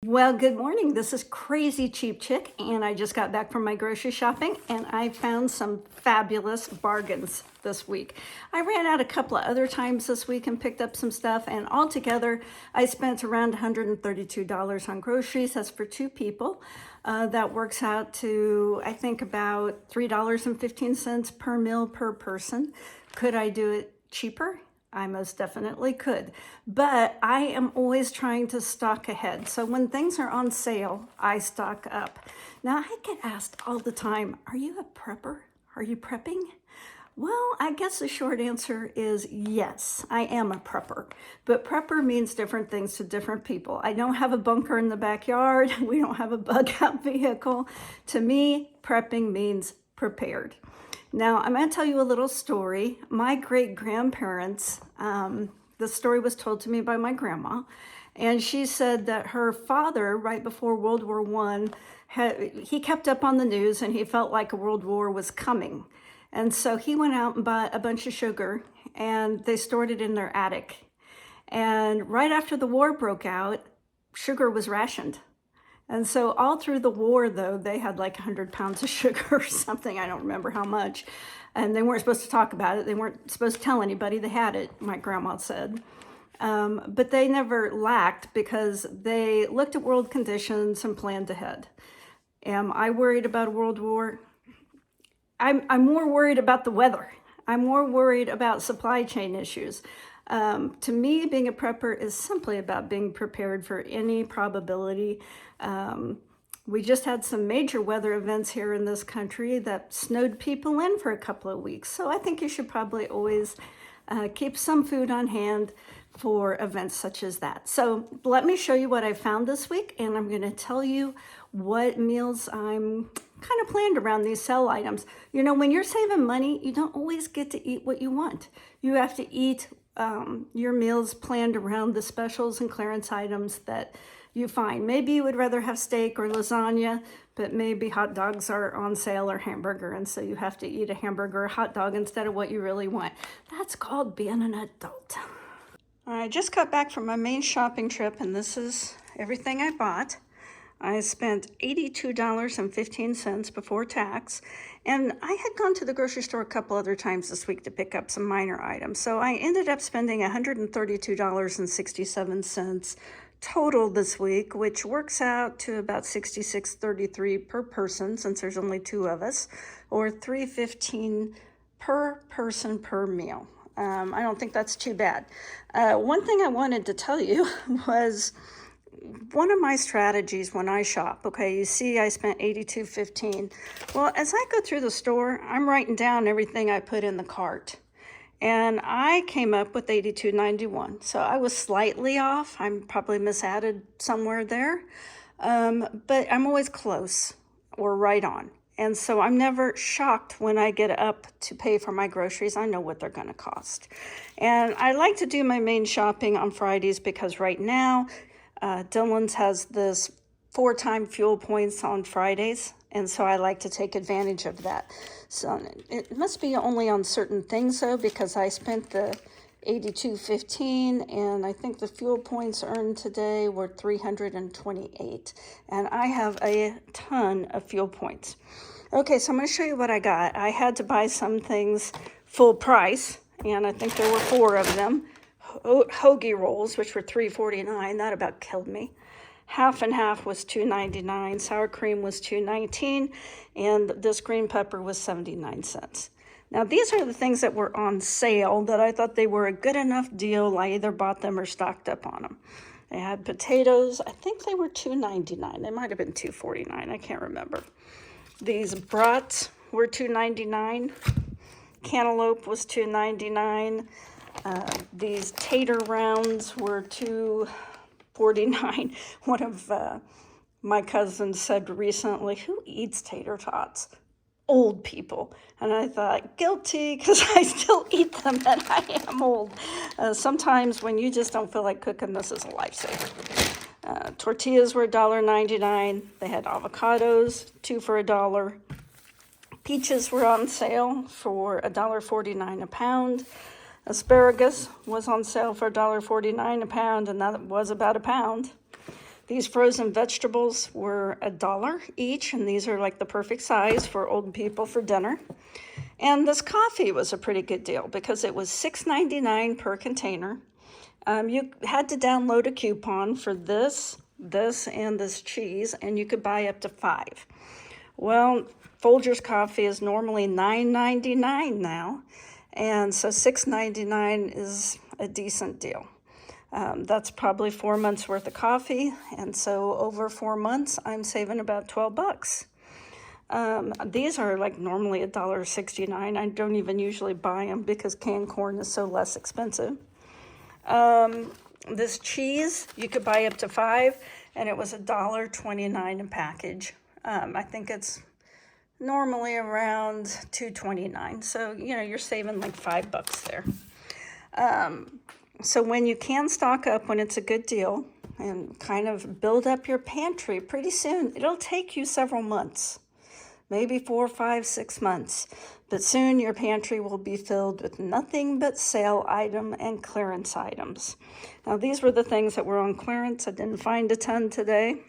Well, good morning. This is Crazy Cheap Chick, and I just got back from my grocery shopping, and I found some fabulous bargains this week. I ran out a couple of other times this week and picked up some stuff, and altogether, I spent around $132 on groceries. That's for two people. That works out to, I think, about $3.15 per meal per person. Could I do it cheaper? I most definitely could, but I am always trying to stock ahead. So when things are on sale, I stock up. Now I get asked all the time, are you a prepper? Are you prepping? Well, I guess the short answer is yes, I am a prepper, but prepper means different things to different people. I don't have a bunker in the backyard. We don't have a bug out vehicle. To me, prepping means prepared. Now, I'm going to tell you a little story. My great-grandparents, the story was told to me by my grandma, and she said that her father, right before World War I, he kept up on the news and he felt like a world war was coming. And so he went out and bought a bunch of sugar, and they stored it in their attic. And right after the war broke out, sugar was rationed. And so all through the war, though, they had like 100 pounds of sugar or something. I don't remember how much. And they weren't supposed to talk about it. They weren't supposed to tell anybody they had it, my grandma said. But they never lacked because they looked at world conditions and planned ahead. Am I worried about a world war? I'm more worried about the weather. I'm more worried about supply chain issues. To me, being a prepper is simply about being prepared for any probability. We just had some major weather events here in this country that snowed people in for a couple of weeks. So I think you should probably always keep some food on hand for events such as that. So let me show you what I found this week, and I'm going to tell you what meals I'm kind of planned around these sale items. You know, when you're saving money, you don't always get to eat what you want. You have to eat your meals planned around the specials and clearance items that you find. Maybe you would rather have steak or lasagna, but maybe hot dogs are on sale or hamburger, and so you have to eat a hamburger or hot dog instead of what you really want. That's called being an adult. I just got back from my main shopping trip, and this is everything I bought. I spent $82.15 before tax, and I had gone to the grocery store a couple other times this week to pick up some minor items. So I ended up spending $132.67 total this week, which works out to about $66.33 per person since there's only two of us, or $3.15 per person per meal. I don't think that's too bad. One thing I wanted to tell you was one of my strategies when I shop. Okay, you see I spent $82.15. Well, as I go through the store, I'm writing down everything I put in the cart. And I came up with $82.91. So I was slightly off. I'm probably misadded somewhere there. But I'm always close or right on. And so I'm never shocked when I get up to pay for my groceries. I know what they're going to cost. And I like to do my main shopping on Fridays because right now, Dylan's has this 4-time fuel points on Fridays, and so I like to take advantage of that. So it must be only on certain things though, because I spent the $82.15, and I think the fuel points earned today were 328, and I have a ton of fuel points. Okay, so I'm going to show you what I got. I had to buy some things full price, and I think there were 4 of them. Hoagie rolls, which were $3.49. That about killed me. Half and half was $2.99. Sour cream was $2.19, and this green pepper was 79 cents. Now, these are the things that were on sale that I thought they were a good enough deal. I either bought them or stocked up on them. They had potatoes. I think they were $2.99. They might have been $2.49. I can't remember. These brats were $2.99. Cantaloupe was $2.99. These tater rounds were $2.49. One of my cousins said recently, who eats tater tots? Old people. And I thought, guilty, because I still eat them and I am old. Sometimes when you just don't feel like cooking, this is a lifesaver. Tortillas were $1.99. They had avocados, 2 for $1. Peaches were on sale for $1.49 a pound. Asparagus was on sale for $1.49 a pound, and that was about a pound. These frozen vegetables were $1 each, and these are like the perfect size for old people for dinner. And this coffee was a pretty good deal because it was $6.99 per container. You had to download a coupon for this, and this cheese, and you could buy up to 5. Well, Folgers coffee is normally $9.99 now, and so $6.99 is a decent deal. That's probably 4 months worth of coffee, and so over 4 months, I'm saving about $12. These are like normally $1.69. I don't even usually buy them because canned corn is so less expensive. This cheese, you could buy up to 5, and it was $1.29 a package. I think it's normally around $2.29, so you're saving like $5 there. So when you can stock up when it's a good deal and kind of build up your pantry, pretty soon it'll take you several months, maybe 4, 5, 6 months, but soon your pantry will be filled with nothing but sale item and clearance items. Now these were the things that were on clearance. I didn't find a ton today,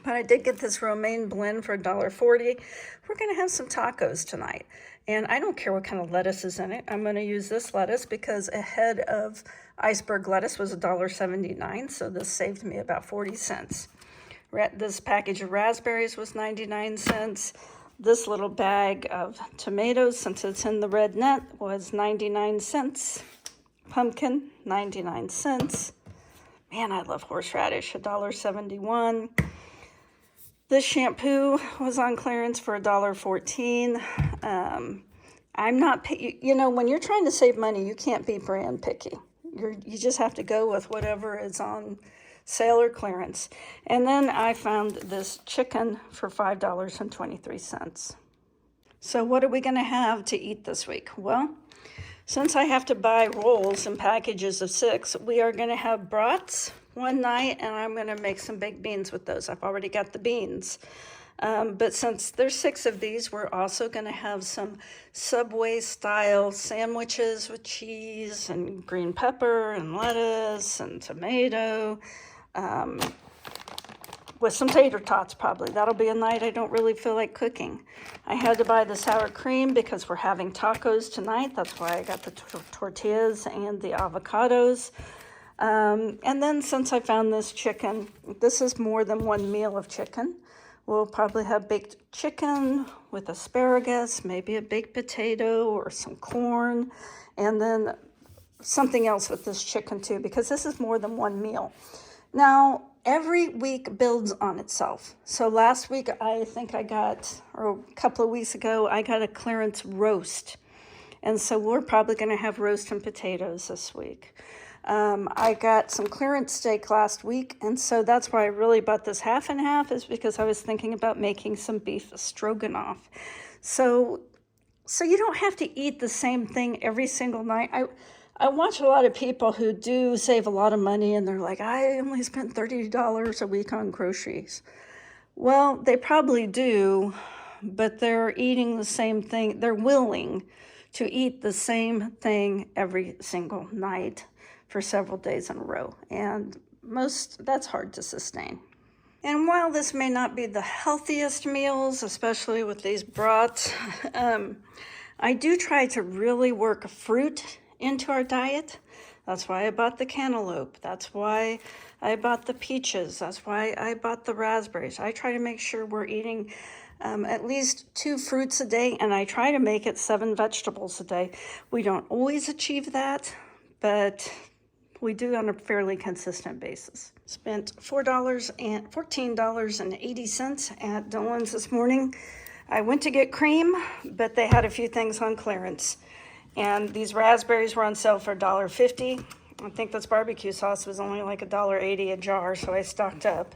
but I did get this romaine blend for $1.40. We're going to have some tacos tonight. And I don't care what kind of lettuce is in it. I'm going to use this lettuce because a head of iceberg lettuce was $1.79, so this saved me about 40 cents. This package of raspberries was 99 cents. This little bag of tomatoes, since it's in the red net, was 99 cents. Pumpkin, 99 cents. Man, I love horseradish, $1.71. This shampoo was on clearance for $1.14. I'm not, when you're trying to save money, you can't be brand picky. You just have to go with whatever is on sale or clearance. And then I found this chicken for $5.23. So what are we going to have to eat this week? Well, since I have to buy rolls in packages of 6, we are going to have brats one night, and I'm going to make some baked beans with those. I've already got the beans. But since there's 6 of these, we're also going to have some Subway-style sandwiches with cheese and green pepper and lettuce and tomato, with some tater tots probably. That'll be a night I don't really feel like cooking. I had to buy the sour cream because we're having tacos tonight. That's why I got the tortillas and the avocados. And then since I found this chicken, this is more than one meal of chicken. We'll probably have baked chicken with asparagus, maybe a baked potato or some corn, and then something else with this chicken too, because this is more than one meal. Now, every week builds on itself. So last week, or a couple of weeks ago, I got a clearance roast. And so we're probably going to have roast and potatoes this week. I got some clearance steak last week, and so that's why I really bought this half and half, is because I was thinking about making some beef stroganoff. So you don't have to eat the same thing every single night. I watch a lot of people who do save a lot of money, and they're like, I only spent $30 a week on groceries. Well, they probably do, but they're eating the same thing. They're willing to eat the same thing every single night for several days in a row, and that's hard to sustain. And while this may not be the healthiest meals, especially with these brats, I do try to really work fruit into our diet. That's why I bought the cantaloupe. That's why I bought the peaches. That's why I bought the raspberries. I try to make sure we're eating at least 2 fruits a day, and I try to make it 7 vegetables a day. We don't always achieve that, but we do on a fairly consistent basis. Spent $14.80 at Dillon's this morning. I went to get cream, but they had a few things on clearance. And these raspberries were on sale for $1.50. I think this barbecue sauce was only like $1.80 a jar, so I stocked up.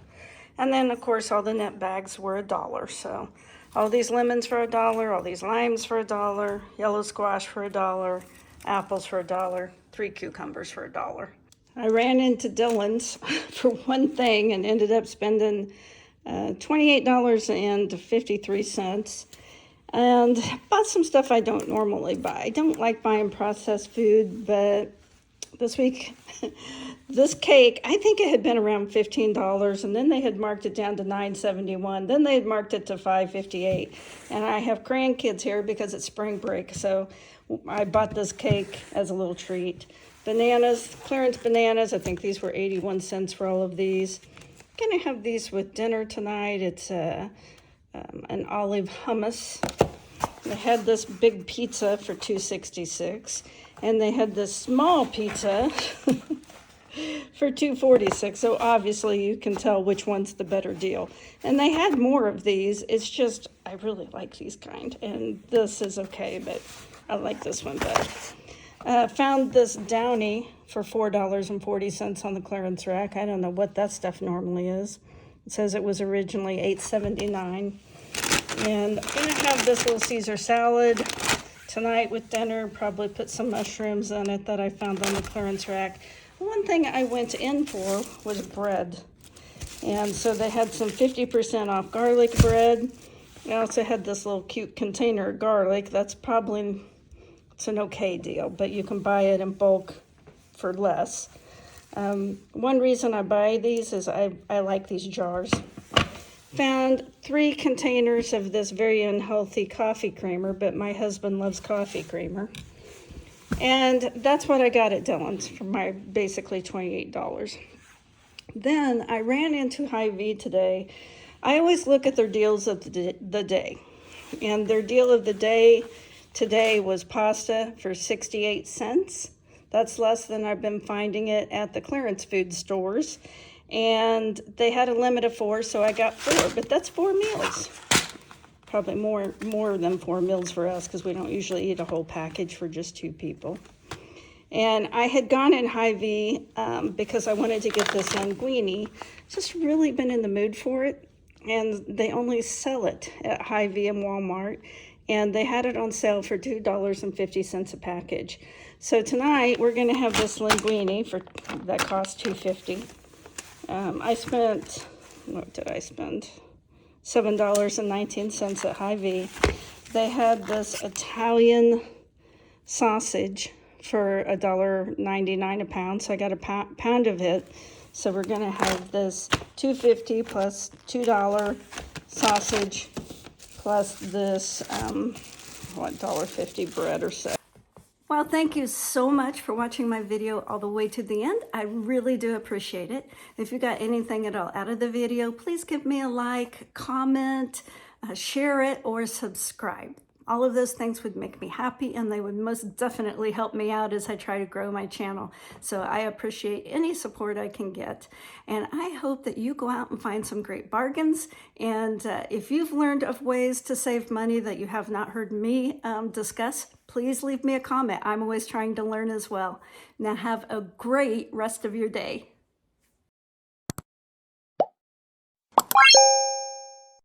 And then, of course, all the net bags were $1. So all these lemons for $1, all these limes for $1, yellow squash for $1, apples for $1, 3 cucumbers for $1. I ran into Dillon's for one thing and ended up spending $28.53 and bought some stuff I don't normally buy. I don't like buying processed food, but this week. This cake, I think it had been around $15, and then they had marked it down to $9.71. Then they had marked it to $5.58. And I have grandkids here because it's spring break, so I bought this cake as a little treat. Bananas, clearance bananas. I think these were 81 cents for all of these. I'm gonna have these with dinner tonight. It's an olive hummus. They had this big pizza for $2.66, and they had this small pizza for $2.46. So obviously you can tell which one's the better deal. And they had more of these. It's just, I really like these kind, and this is okay, but I like this one better. Found this Downy for $4.40 on the clearance rack. I don't know what that stuff normally is. It says it was originally $8.79. And I'm going to have this little Caesar salad tonight with dinner. Probably put some mushrooms in it that I found on the clearance rack. One thing I went in for was bread. And so they had some 50% off garlic bread. I also had this little cute container of garlic. That's probably, it's an okay deal, but you can buy it in bulk for less. One reason I buy these is I like these jars. Found 3 containers of this very unhealthy coffee creamer, but my husband loves coffee creamer. And that's what I got at Dillon's for my basically $28. Then I ran into Hy-Vee today. I always look at their deals of the day. And their deal of the day today was pasta for 68 cents. That's less than I've been finding it at the clearance food stores. And they had a limit of 4, so I got 4, but that's 4 meals. Probably more than 4 meals for us because we don't usually eat a whole package for just 2 people. And I had gone in Hy-Vee because I wanted to get this linguine. Just really been in the mood for it. And they only sell it at Hy-Vee and Walmart. And they had it on sale for $2.50 a package. So tonight we're going to have this linguine that cost $2.50. I spent, what did I spend? $7.19 at Hy-Vee. They had this Italian sausage for $1.99 a pound, so I got a pound of it. So we're gonna have this $2.50 plus $2 sausage plus this $1.50 bread or so. Well, thank you so much for watching my video all the way to the end. I really do appreciate it. If you got anything at all out of the video, please give me a like, comment, share it, or subscribe. All of those things would make me happy, and they would most definitely help me out as I try to grow my channel. So I appreciate any support I can get. And I hope that you go out and find some great bargains. And if you've learned of ways to save money that you have not heard me discuss, please leave me a comment. I'm always trying to learn as well. Now have a great rest of your day.